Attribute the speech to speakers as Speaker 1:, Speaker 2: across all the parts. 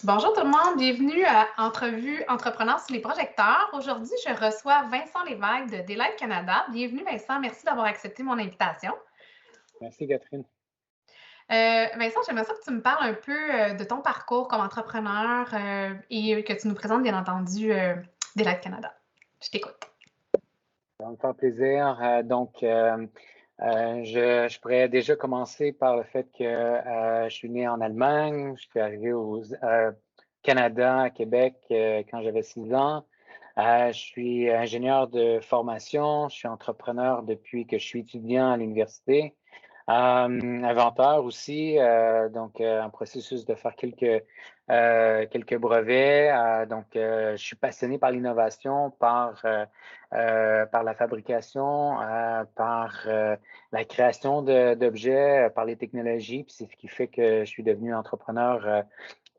Speaker 1: Bonjour tout le monde, bienvenue à Entrevue Entrepreneurs sous les projecteurs. Aujourd'hui, je reçois Vincent Lévesque de Daylight Canada. Bienvenue Vincent, merci d'avoir accepté mon invitation.
Speaker 2: Merci, Catherine.
Speaker 1: Vincent, j'aimerais ça que tu me parles un peu de ton parcours comme entrepreneur et que tu nous présentes bien entendu Daylight Canada. Je t'écoute.
Speaker 2: Ça va me faire plaisir. Je pourrais déjà commencer par le fait que je suis né en Allemagne. Je suis arrivé au Canada, à Québec, quand j'avais 6 ans. Je suis ingénieur de formation. Je suis entrepreneur depuis que je suis étudiant à l'université. Inventeur aussi, un processus de faire quelques brevets. Je suis passionné par l'innovation, par la fabrication, par la création d'objets, par les technologies. Puis c'est ce qui fait que je suis devenu entrepreneur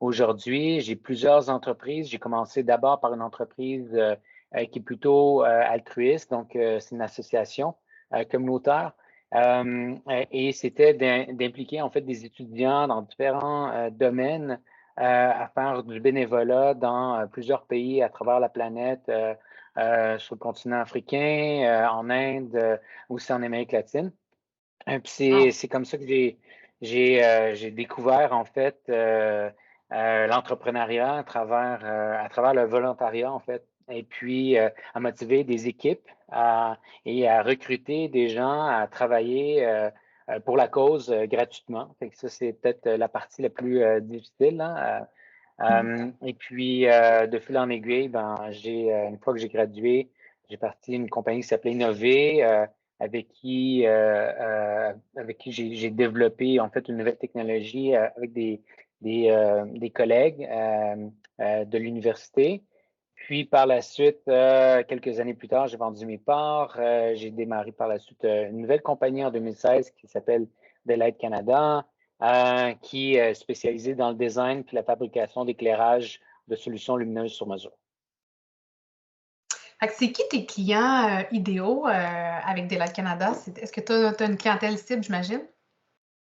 Speaker 2: aujourd'hui. J'ai plusieurs entreprises. J'ai commencé d'abord par une entreprise qui est plutôt altruiste, c'est une association communautaire. Et c'était d'impliquer en fait des étudiants dans différents domaines à faire du bénévolat dans plusieurs pays à travers la planète, sur le continent africain, en Inde, aussi en Amérique latine. Puis
Speaker 1: Wow.
Speaker 2: c'est comme ça que j'ai découvert en fait l'entrepreneuriat à travers le volontariat en fait, et puis à motiver des équipes et à recruter des gens à travailler pour la cause gratuitement. Fait que ça, c'est peut-être la partie la plus difficile, hein. Et puis de fil en aiguille, une fois que j'ai gradué, j'ai parti une compagnie qui s'appelait Innover. Avec qui j'ai développé en fait une nouvelle technologie avec des collègues de l'université. Puis par la suite, quelques années plus tard, j'ai vendu mes parts. J'ai démarré par la suite une nouvelle compagnie en 2016 qui s'appelle Daylight Canada, qui est spécialisée dans le design puis la fabrication d'éclairage de solutions lumineuses sur mesure.
Speaker 1: Fait que c'est qui tes clients idéaux avec Daylight Canada? Est-ce que tu as une clientèle cible, j'imagine?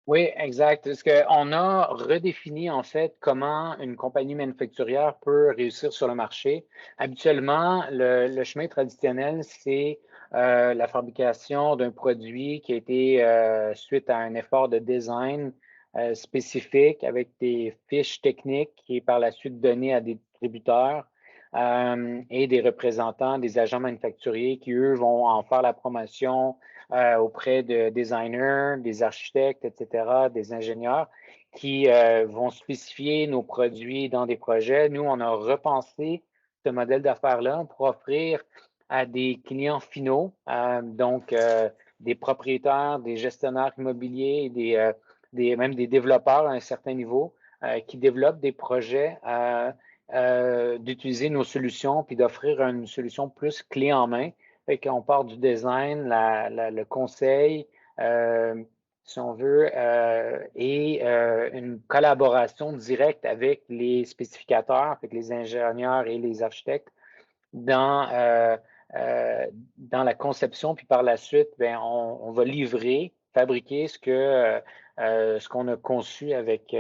Speaker 2: Oui, exact. Parce qu'on a redéfini en fait comment une compagnie manufacturière peut réussir sur le marché. Habituellement, le chemin traditionnel, c'est la fabrication d'un produit qui a été suite à un effort de design spécifique avec des fiches techniques qui est par la suite donné à des distributeurs et des représentants des agents manufacturiers qui, eux, vont en faire la promotion auprès de designers, des architectes, etc., des ingénieurs qui vont spécifier nos produits dans des projets. Nous, on a repensé ce modèle d'affaires-là pour offrir à des clients finaux, des propriétaires, des gestionnaires immobiliers, même des développeurs à un certain niveau qui développent des projets, d'utiliser nos solutions puis d'offrir une solution plus clé en main. Fait qu'on part du design, le conseil, si on veut, et une collaboration directe avec les spécificateurs, avec les ingénieurs et les architectes dans, euh, dans la conception, puis par la suite, on va livrer, fabriquer ce qu'on a conçu avec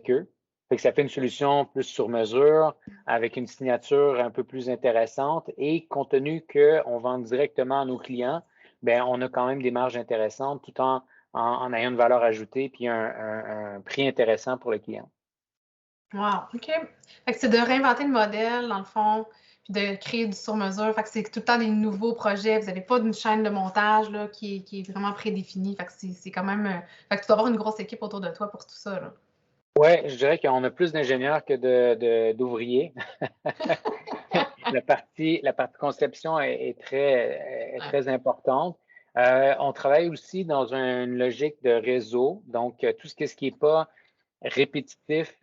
Speaker 2: eux. Fait que ça fait une solution plus sur mesure, avec une signature un peu plus intéressante et compte tenu qu'on vend directement à nos clients, on a quand même des marges intéressantes tout en ayant une valeur ajoutée puis un prix intéressant pour le client.
Speaker 1: Wow, OK. Fait que c'est de réinventer le modèle, dans le fond, puis de créer du sur-mesure. Fait que c'est tout le temps des nouveaux projets. Vous n'avez pas une chaîne de montage là, qui est vraiment prédéfinie. Fait que c'est quand même. Fait que tu dois avoir une grosse équipe autour de toi pour tout ça, là.
Speaker 2: Ouais, je dirais qu'on a plus d'ingénieurs que d'ouvriers. La partie conception est
Speaker 1: Ouais.
Speaker 2: très importante. On travaille aussi dans une logique de réseau. Donc, tout ce qui n'est pas répétitif,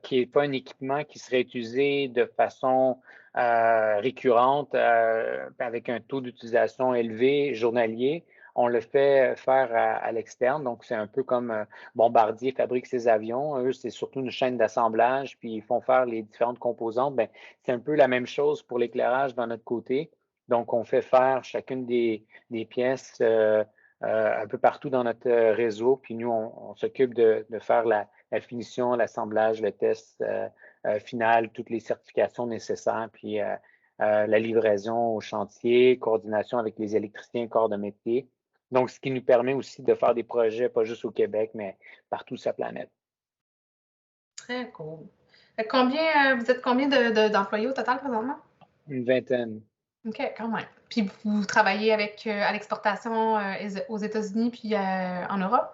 Speaker 2: qui n'est pas un équipement qui serait utilisé de façon récurrente, avec un taux d'utilisation élevé journalier, on le fait faire à l'externe. Donc, c'est un peu comme Bombardier fabrique ses avions. Eux, c'est surtout une chaîne d'assemblage, puis ils font faire les différentes composantes. C'est un peu la même chose pour l'éclairage dans notre côté. Donc, on fait faire chacune des pièces un peu partout dans notre réseau. Puis nous, on s'occupe de faire la finition, l'assemblage, le test final, toutes les certifications nécessaires, puis la livraison au chantier, coordination avec les électriciens, corps de métier. Donc, ce qui nous permet aussi de faire des projets, pas juste au Québec, mais partout sur la planète.
Speaker 1: Très cool. Vous êtes combien d'employés au total présentement?
Speaker 2: Une vingtaine.
Speaker 1: OK, quand même. Puis vous travaillez à l'exportation aux États-Unis puis en Europe?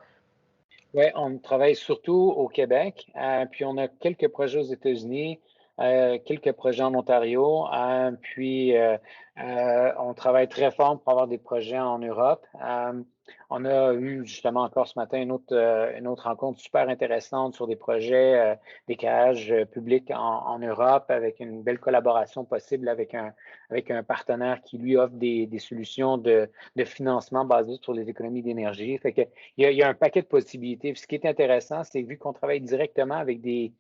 Speaker 2: Oui, on travaille surtout au Québec, puis on a quelques projets aux États-Unis, quelques projets en Ontario, puis on travaille très fort pour avoir des projets en Europe. On a eu justement encore ce matin une autre rencontre super intéressante sur des projets d'éclairage public en Europe avec une belle collaboration possible avec un partenaire qui lui offre des solutions de financement basées sur les économies d'énergie. Fait que il y a un paquet de possibilités. Puis ce qui est intéressant, c'est que vu qu'on travaille directement avec des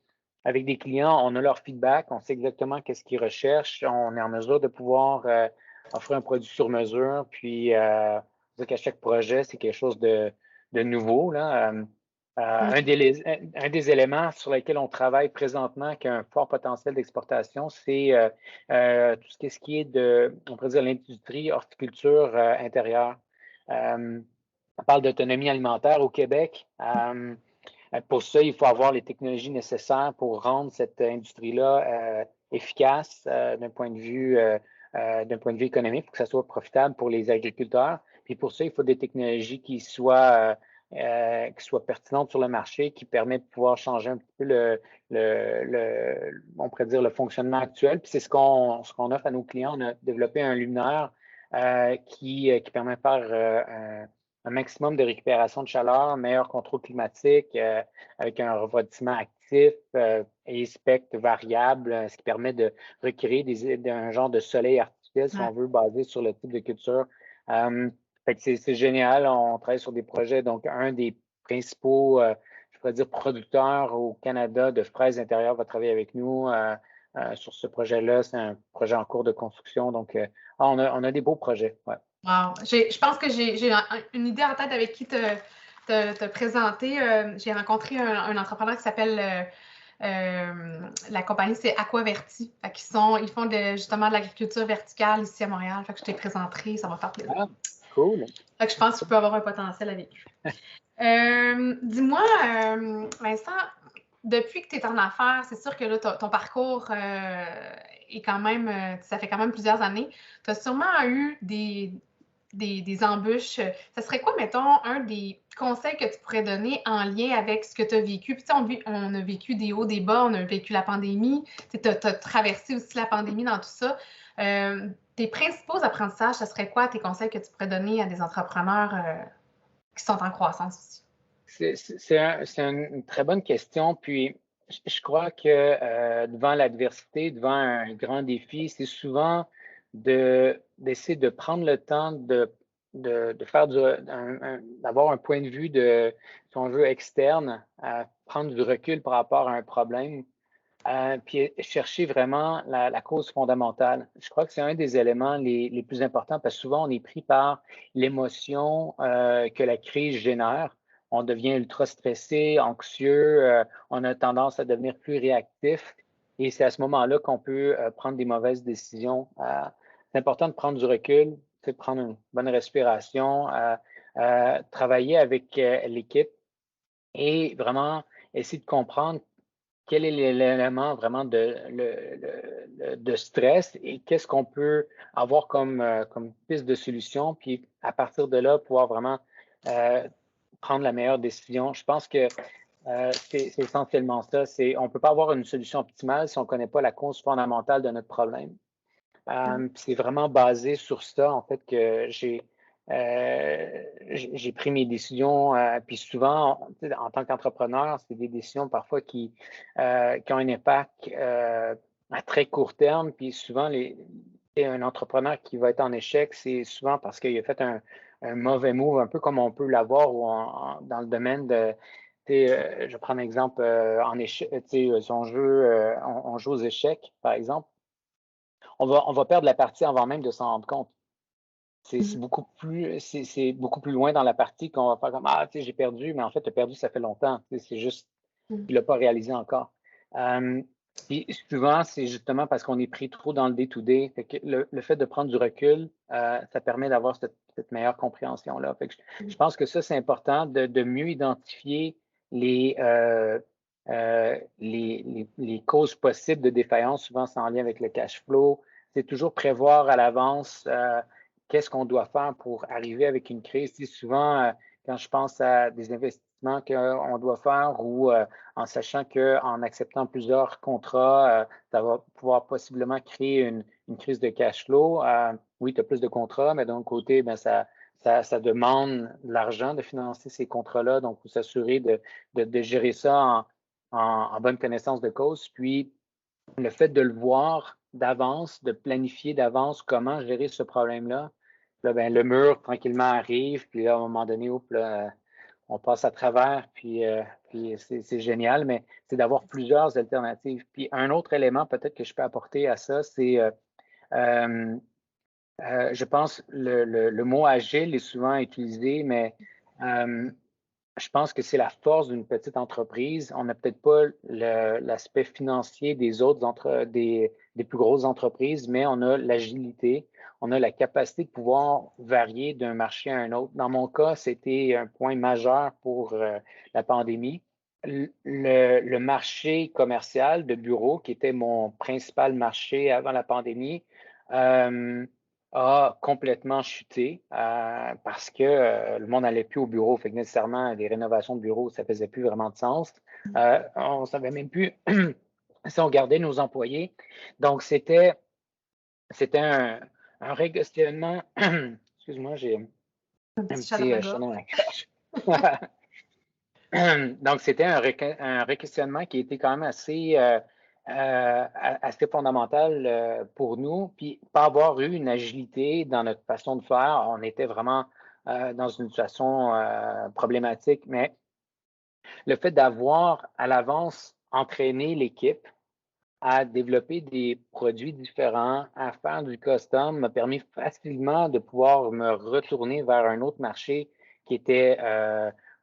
Speaker 2: clients, on a leur feedback, on sait exactement qu'est-ce qu'ils recherchent, on est en mesure de pouvoir offrir un produit sur mesure, puis qu'à chaque projet, c'est quelque chose de nouveau, là. Un des éléments sur lesquels on travaille présentement qui a un fort potentiel d'exportation, c'est tout ce qui est on pourrait dire, l'industrie horticulture intérieure. On parle d'autonomie alimentaire au Québec. Pour ça, il faut avoir les technologies nécessaires pour rendre cette industrie-là efficace d'un point de vue économique, pour que ça soit profitable pour les agriculteurs. Puis pour ça, il faut des technologies qui soient pertinentes sur le marché, qui permettent de pouvoir changer un petit peu on pourrait dire le fonctionnement actuel. Puis c'est ce qu'on offre à nos clients. On a développé un luminaire qui permet de faire un maximum de récupération de chaleur, un meilleur contrôle climatique avec un refroidissement actif et spectre variable, ce qui permet de recréer un genre de soleil artificiel, si on veut, basé sur le type de culture. Fait que c'est génial. On travaille sur des projets. Donc, un des principaux, je pourrais dire, producteurs au Canada de fraises intérieures va travailler avec nous sur ce projet-là. C'est un projet en cours de construction. Donc, on a des beaux projets. Ouais.
Speaker 1: Wow. Je pense que j'ai une idée en tête avec qui te présenter. J'ai rencontré un entrepreneur qui s'appelle la compagnie, c'est Aquaverti. Fait ils font justement de l'agriculture verticale ici à Montréal. Fait que je t'ai présenterai, ça va faire plaisir.
Speaker 2: Ah, cool.
Speaker 1: Fait que je pense que tu peux avoir un potentiel avec eux. Dis-moi, Vincent, depuis que tu es en affaires, c'est sûr que là, ton parcours est quand même, ça fait quand même plusieurs années. Tu as sûrement eu des embûches. Ça serait quoi, mettons, un des conseils que tu pourrais donner en lien avec ce que tu as vécu? Puis, on a vécu des hauts, des bas, on a vécu la pandémie. Tu as traversé aussi la pandémie dans tout ça. Tes principaux apprentissages, ça serait quoi tes conseils que tu pourrais donner à des entrepreneurs qui sont en croissance aussi?
Speaker 2: C'est une très bonne question. Puis, je crois que devant l'adversité, devant un grand défi, c'est souvent d'essayer de prendre le temps de faire d'avoir un point de vue si on veut, externe, prendre du recul par rapport à un problème, puis chercher vraiment la cause fondamentale. Je crois que c'est un des éléments les plus importants parce que souvent on est pris par l'émotion que la crise génère. On devient ultra stressé, anxieux, on a tendance à devenir plus réactif et c'est à ce moment-là qu'on peut prendre des mauvaises décisions. C'est important de prendre du recul, de prendre une bonne respiration, travailler avec l'équipe et vraiment essayer de comprendre quel est l'élément vraiment de stress et qu'est-ce qu'on peut avoir comme piste de solution, puis à partir de là, pouvoir vraiment prendre la meilleure décision. Je pense que c'est essentiellement ça. On ne peut pas avoir une solution optimale si on ne connaît pas la cause fondamentale de notre problème. C'est vraiment basé sur ça, en fait, que j'ai pris mes décisions. Puis souvent, en tant qu'entrepreneur, c'est des décisions parfois qui ont un impact à très court terme. Puis souvent, un entrepreneur qui va être en échec, c'est souvent parce qu'il a fait un mauvais move, un peu comme on peut l'avoir dans le domaine de. Je vais prendre un exemple en échec, si on joue aux échecs, par exemple. On va perdre la partie avant même de s'en rendre compte. C'est beaucoup plus loin dans la partie qu'on va faire comme j'ai perdu, mais en fait, tu as perdu, ça fait longtemps. C'est juste il ne l'a pas réalisé encore. Puis souvent, c'est justement parce qu'on est pris trop dans le day-to-day. Fait que le fait de prendre du recul, ça permet d'avoir cette meilleure compréhension-là. Fait que je pense que ça, c'est important de mieux identifier les causes possibles de défaillance. Souvent, c'est en lien avec le cash flow. C'est toujours prévoir à l'avance qu'est-ce qu'on doit faire pour arriver avec une crise. Tu sais, souvent, quand je pense à des investissements qu'on doit faire ou en sachant qu'en acceptant plusieurs contrats, ça va pouvoir possiblement créer une crise de cash flow. Oui, tu as plus de contrats, mais d'un autre côté, ben, ça demande de l'argent de financer ces contrats-là. Donc, il faut s'assurer de gérer ça en bonne connaissance de cause. Puis, le fait de le voir d'avance, de planifier d'avance comment gérer ce problème-là, là, ben, le mur tranquillement arrive, puis là, à un moment donné, là, on passe à travers, puis c'est génial, mais c'est d'avoir plusieurs alternatives. Puis un autre élément peut-être que je peux apporter à ça, c'est, je pense, le mot agile est souvent utilisé, mais je pense que c'est la force d'une petite entreprise. On n'a peut-être pas l'aspect financier des autres des plus grosses entreprises, mais on a l'agilité, on a la capacité de pouvoir varier d'un marché à un autre. Dans mon cas, c'était un point majeur pour la pandémie. Le marché commercial de bureau, qui était mon principal marché avant la pandémie, a complètement chuté parce que le monde n'allait plus au bureau. Fait que nécessairement, des rénovations de bureaux, ça faisait plus vraiment de sens. On ne savait même plus si on gardait nos employés. Donc, c'était un re-questionnement. Excuse-moi, j'ai un petit chat dans la gorge. Donc, c'était un re-questionnement qui était quand même assez fondamental pour nous. Puis, pas avoir eu une agilité dans notre façon de faire, on était vraiment dans une situation problématique. Mais le fait d'avoir à l'avance entraîné l'équipe à développer des produits différents, à faire du custom, m'a permis facilement de pouvoir me retourner vers un autre marché qui était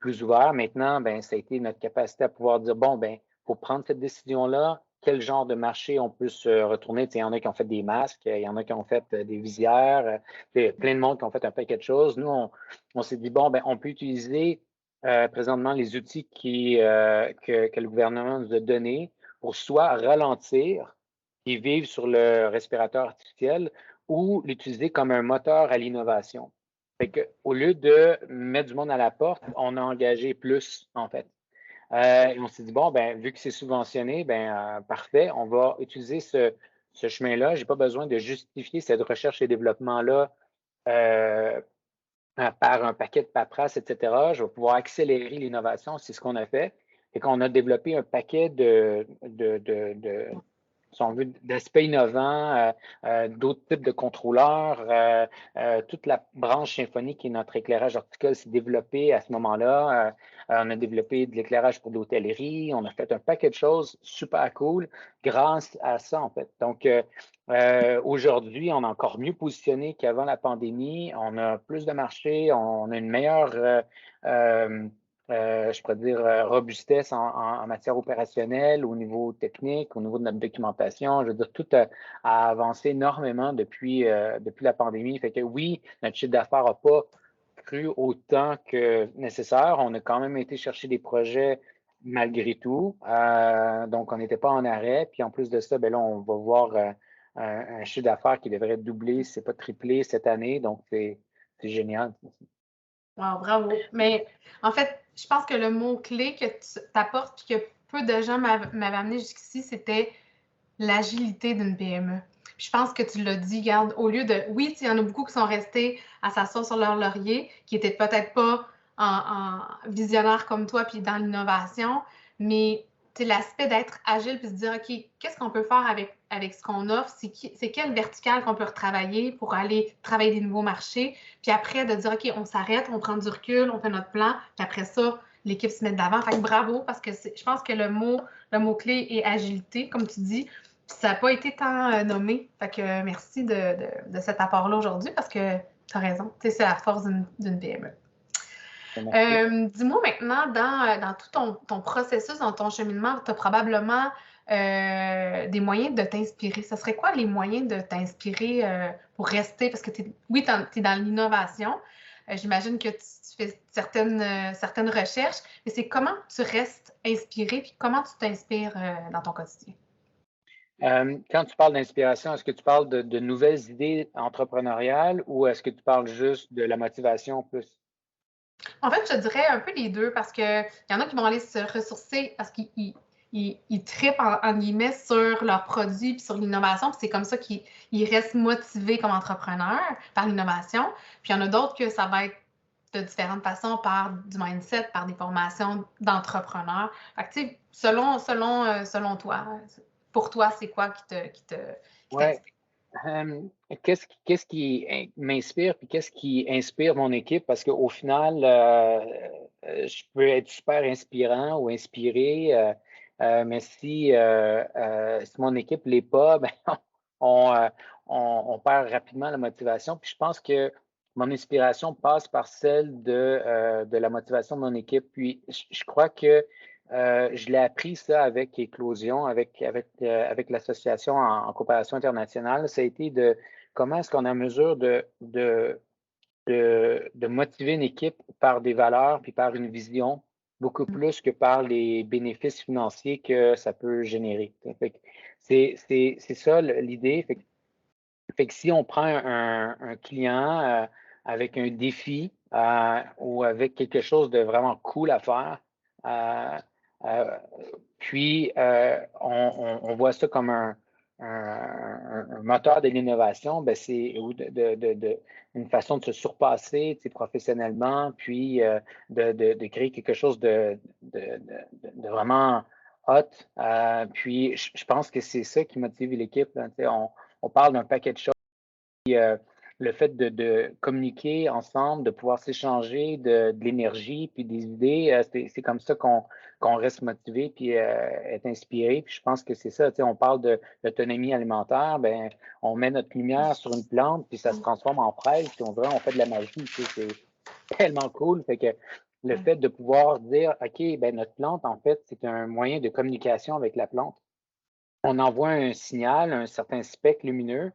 Speaker 2: plus ouvert. Maintenant, ben, ça a été notre capacité à pouvoir dire, bon, ben, faut prendre cette décision-là. Quel genre de marché on peut se retourner? Tu sais, il y en a qui ont fait des masques, il y en a qui ont fait des visières, plein de monde qui ont fait un paquet de choses. Nous, on s'est dit, bon, ben, on peut utiliser présentement les outils que le gouvernement nous a donnés pour soit ralentir et vivre sur le respirateur artificiel ou l'utiliser comme un moteur à l'innovation. Fait que, au lieu de mettre du monde à la porte, on a engagé plus, en fait. Et on s'est dit, bon, ben, vu que c'est subventionné, ben, parfait, on va utiliser ce chemin-là. Je n'ai pas besoin de justifier cette recherche et développement-là par un paquet de paperasse, etc. Je vais pouvoir accélérer l'innovation, c'est ce qu'on a fait. Et qu'on a développé un paquet si on veut, d'aspects innovants, d'autres types de contrôleurs. Toute la branche symphonique qui est notre éclairage horticole s'est développée à ce moment-là. On a développé de l'éclairage pour l'hôtellerie. On a fait un paquet de choses super cool grâce à ça, en fait. Donc, aujourd'hui, on est encore mieux positionné qu'avant la pandémie. On a plus de marché, on a une meilleure je pourrais dire, robustesse en matière opérationnelle, au niveau technique, au niveau de notre documentation. Je veux dire, tout a avancé énormément depuis la pandémie. Fait que oui, notre chiffre d'affaires n'a pas cru autant que nécessaire. On a quand même été chercher des projets malgré tout. Donc, on n'était pas en arrêt. Puis en plus de ça, ben là, on va voir un chiffre d'affaires qui devrait doubler, si ce n'est pas tripler cette année. Donc, c'est génial.
Speaker 1: Wow, bravo. Mais en fait, je pense que le mot-clé que tu apportes et que peu de gens m'avaient amené jusqu'ici, c'était l'agilité d'une PME. Puis je pense que tu l'as dit, garde, au lieu de. Oui, il y en a beaucoup qui sont restés à s'asseoir sur leur laurier, qui n'étaient peut-être pas en visionnaire comme toi, puis dans l'innovation, mais l'aspect d'être agile puis de se dire, OK, qu'est-ce qu'on peut faire avec ce qu'on offre? C'est quelle verticale qu'on peut retravailler pour aller travailler des nouveaux marchés? Puis après, de dire, OK, on s'arrête, on prend du recul, on fait notre plan, puis après ça, l'équipe se met de l'avant. Fait que bravo, parce que je pense que le mot-clé est agilité, comme tu dis. Puis ça n'a pas été tant nommé. Fait que merci de cet apport-là aujourd'hui, parce que tu as raison. C'est la force d'une PME.
Speaker 2: Merci.
Speaker 1: Dis-moi maintenant, dans tout ton processus, dans ton cheminement, tu as probablement des moyens de t'inspirer. Ce serait quoi les moyens de t'inspirer pour rester? Parce que oui, tu es dans l'innovation. J'imagine que tu fais certaines recherches, mais c'est comment tu restes inspiré, puis comment tu t'inspires dans ton quotidien?
Speaker 2: Quand tu parles d'inspiration, est-ce que tu parles de nouvelles idées entrepreneuriales ou est-ce que tu parles juste de la motivation plus?
Speaker 1: En fait, je te dirais un peu les deux parce qu'il y en a qui vont aller se ressourcer parce qu'ils trippent en guillemets sur leurs produits puis sur l'innovation. Puis c'est comme ça qu'ils restent motivés comme entrepreneurs par l'innovation. Puis il y en a d'autres que ça va être de différentes façons par du mindset, par des formations d'entrepreneurs. Fait que, tu sais, selon toi, pour toi, c'est quoi qui
Speaker 2: Ouais.
Speaker 1: t'inspire?
Speaker 2: Qu'est-ce qui m'inspire puis qu'est-ce qui inspire mon équipe? Parce qu'au final, je peux être super inspirant ou inspiré, mais si mon équipe l'est pas, ben, on, euh, on perd rapidement la motivation. Puis je pense que mon inspiration passe par celle de la motivation de mon équipe. Puis je crois que je l'ai appris ça avec Éclosion, avec l'association en coopération internationale. Ça a été de comment est-ce qu'on est en mesure de motiver une équipe par des valeurs puis par une vision, beaucoup plus que par les bénéfices financiers que ça peut générer. Fait que c'est ça l'idée. Fait que si on prend un client avec un défi ou avec quelque chose de vraiment cool à faire, euh, euh, puis on voit ça comme un moteur de l'innovation, ben c'est ou une façon de se surpasser, tu sais, professionnellement, puis de créer quelque chose de vraiment hot. Puis je pense que c'est ça qui motive l'équipe, là, tu sais, on parle d'un paquet de choses. euh, le fait de communiquer ensemble, de pouvoir s'échanger de l'énergie puis des idées, c'est comme ça qu'on reste motivé puis être inspiré. Puis je pense que c'est ça, tu sais, on parle de l'autonomie alimentaire, ben on met notre lumière sur une plante puis ça se transforme en fraise puis on dirait on fait de la magie, tu sais, c'est tellement cool. Fait que le fait de pouvoir dire, OK, ben notre plante, en fait, c'est un moyen de communication avec la plante. On envoie un signal, un certain spectre lumineux,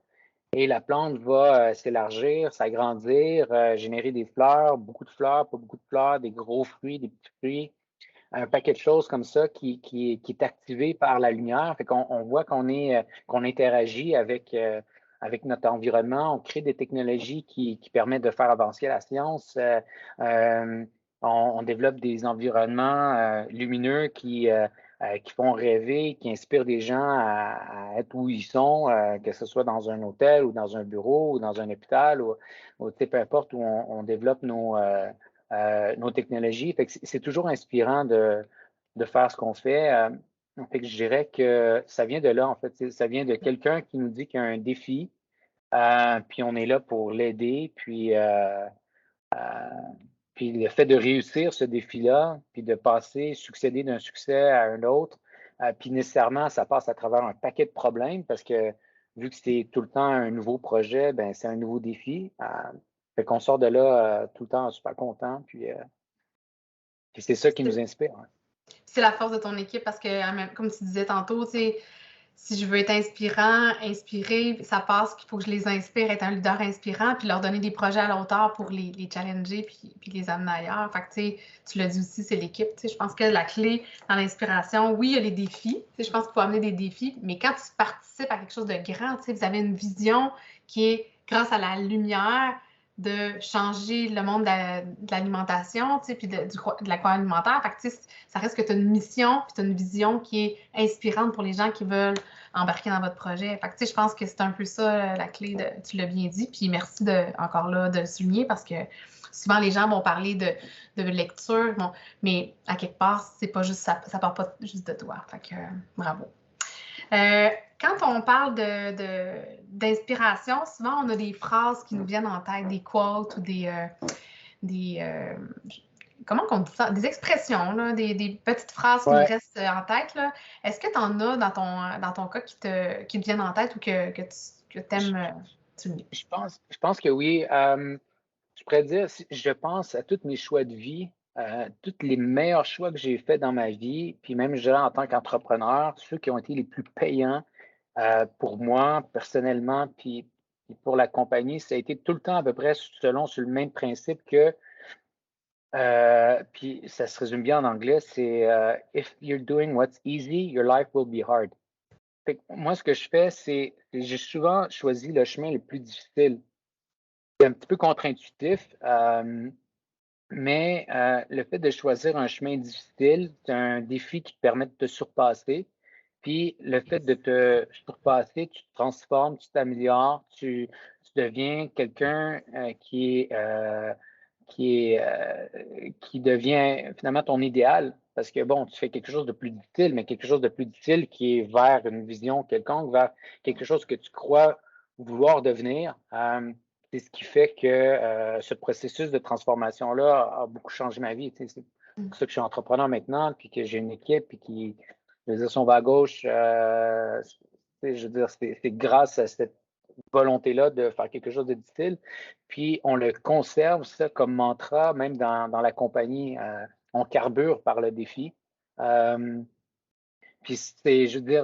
Speaker 2: et la plante va s'élargir, s'agrandir, générer des fleurs, beaucoup de fleurs, pas beaucoup de fleurs, des gros fruits, des petits fruits, un paquet de choses comme ça qui est activé par la lumière. Fait qu'on on voit qu'on interagit avec notre environnement, on crée des technologies qui permettent de faire avancer la science. Euh, on développe des environnements lumineux qui font rêver, qui inspirent des gens à être où ils sont, que ce soit dans un hôtel ou dans un bureau ou dans un hôpital ou peu importe où on développe nos technologies. Fait que c'est toujours inspirant de faire ce qu'on fait. Fait que je dirais que ça vient de là, en fait. Ça vient de quelqu'un qui nous dit qu'il y a un défi, puis on est là pour l'aider, puis le fait de réussir ce défi-là, puis de succéder d'un succès à un autre, puis nécessairement, ça passe à travers un paquet de problèmes parce que vu que c'est tout le temps un nouveau projet, ben c'est un nouveau défi. Fait qu'on sort de là tout le temps super content, puis c'est ça qui nous inspire. Hein.
Speaker 1: C'est la force de ton équipe parce que, comme tu disais tantôt, tu sais, si je veux être inspiré, ça passe qu'il faut que je les inspire, être un leader inspirant, puis leur donner des projets à la hauteur pour les challenger, puis les amener ailleurs. Fait que, tu sais, tu l'as dit aussi, c'est l'équipe. Tu sais, je pense que la clé dans l'inspiration, oui, il y a les défis. Tu sais, je pense qu'il faut amener des défis, mais quand tu participes à quelque chose de grand, tu sais, vous avez une vision qui est, grâce à la lumière, de changer le monde de l'alimentation, tu sais, puis de l'agroalimentaire. Fait que, tu sais, ça reste que tu as une mission, puis tu as une vision qui est inspirante pour les gens qui veulent embarquer dans votre projet. Fait que, tu sais, je pense que c'est un peu ça la clé, tu l'as bien dit, puis merci encore là de le souligner parce que souvent les gens vont parler de lecture, bon, mais à quelque part, c'est pas juste ça part pas juste de toi. Fait que bravo. Quand on parle d'inspiration, souvent on a des phrases qui nous viennent en tête, des quotes ou des comment on dit ça? Des expressions, là, des petites phrases qui nous
Speaker 2: Ouais,
Speaker 1: restent en tête. Là. Est-ce que tu en as dans ton cas qui te viennent en tête ou que tu
Speaker 2: je,
Speaker 1: aimes souligner?
Speaker 2: je pense que oui. je pourrais dire, si je pense à tous mes choix de vie, tous les meilleurs choix que j'ai faits dans ma vie, puis même je dirais en tant qu'entrepreneur, ceux qui ont été les plus payants pour moi personnellement, puis pour la compagnie, ça a été tout le temps à peu près selon sur le même principe que, puis ça se résume bien en anglais, c'est If you're doing what's easy, your life will be hard. Fait que moi, ce que je fais, c'est j'ai souvent choisi le chemin le plus difficile. C'est un petit peu contre-intuitif, mais le fait de choisir un chemin difficile, c'est un défi qui te permet de te surpasser. Puis le fait de te surpasser, tu te transformes, tu t'améliores, tu deviens quelqu'un qui devient finalement ton idéal. Parce que bon, tu fais quelque chose de plus difficile, mais quelque chose de plus difficile qui est vers une vision quelconque, vers quelque chose que tu crois vouloir devenir. C'est ce qui fait que ce processus de transformation-là a beaucoup changé ma vie. Tu sais, c'est pour ça que je suis entrepreneur maintenant, puis que j'ai une équipe, puis qui, je veux dire, si on va à gauche, je veux dire, c'est grâce à cette volonté-là de faire quelque chose de difficile. Puis on le conserve, ça, comme mantra, même dans la compagnie. On carbure par le défi. Puis c'est, je veux dire,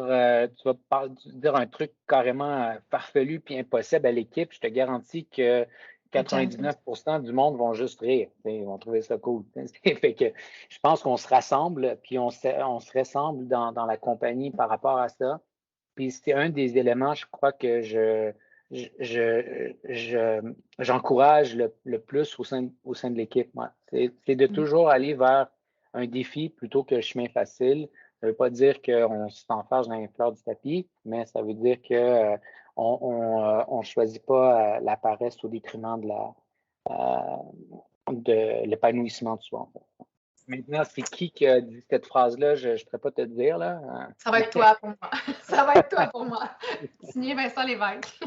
Speaker 2: tu vas dire un truc carrément farfelu puis impossible à l'équipe. Je te garantis que 99% du monde vont juste rire. Ils vont trouver ça cool. Fait que je pense qu'on se rassemble, puis on se rassemble dans la compagnie par rapport à ça. Puis c'est un des éléments, je crois, que j'encourage le plus au sein de l'équipe. Moi. C'est de toujours aller vers un défi plutôt que le chemin facile. Ça ne veut pas dire qu'on s'enfarge dans les fleurs du tapis, mais ça veut dire que on choisit pas la paresse au détriment de l'épanouissement de soi. En fait. Maintenant, c'est qui a dit cette phrase-là? Je ne pourrais pas te dire. Là.
Speaker 1: Ça va être toi pour moi. Ça va être toi pour moi. Signé Vincent Lévesque.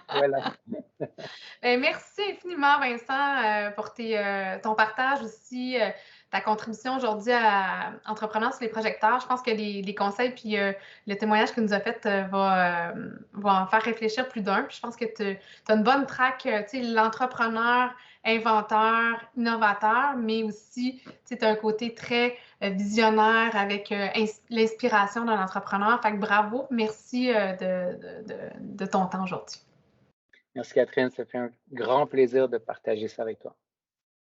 Speaker 2: Voilà.
Speaker 1: Merci infiniment, Vincent, pour ton partage aussi, ta contribution aujourd'hui à Entrepreneurs sur les projecteurs. Je pense que les conseils puis le témoignage que nous a fait va en faire réfléchir plus d'un. Puis je pense que tu as une bonne track, tu sais, l'entrepreneur, inventeur, innovateur, mais aussi, tu as un côté très visionnaire avec l'inspiration d'un entrepreneur. Fait que bravo, merci de ton temps aujourd'hui.
Speaker 2: Merci Catherine, ça fait un grand plaisir de partager ça avec toi.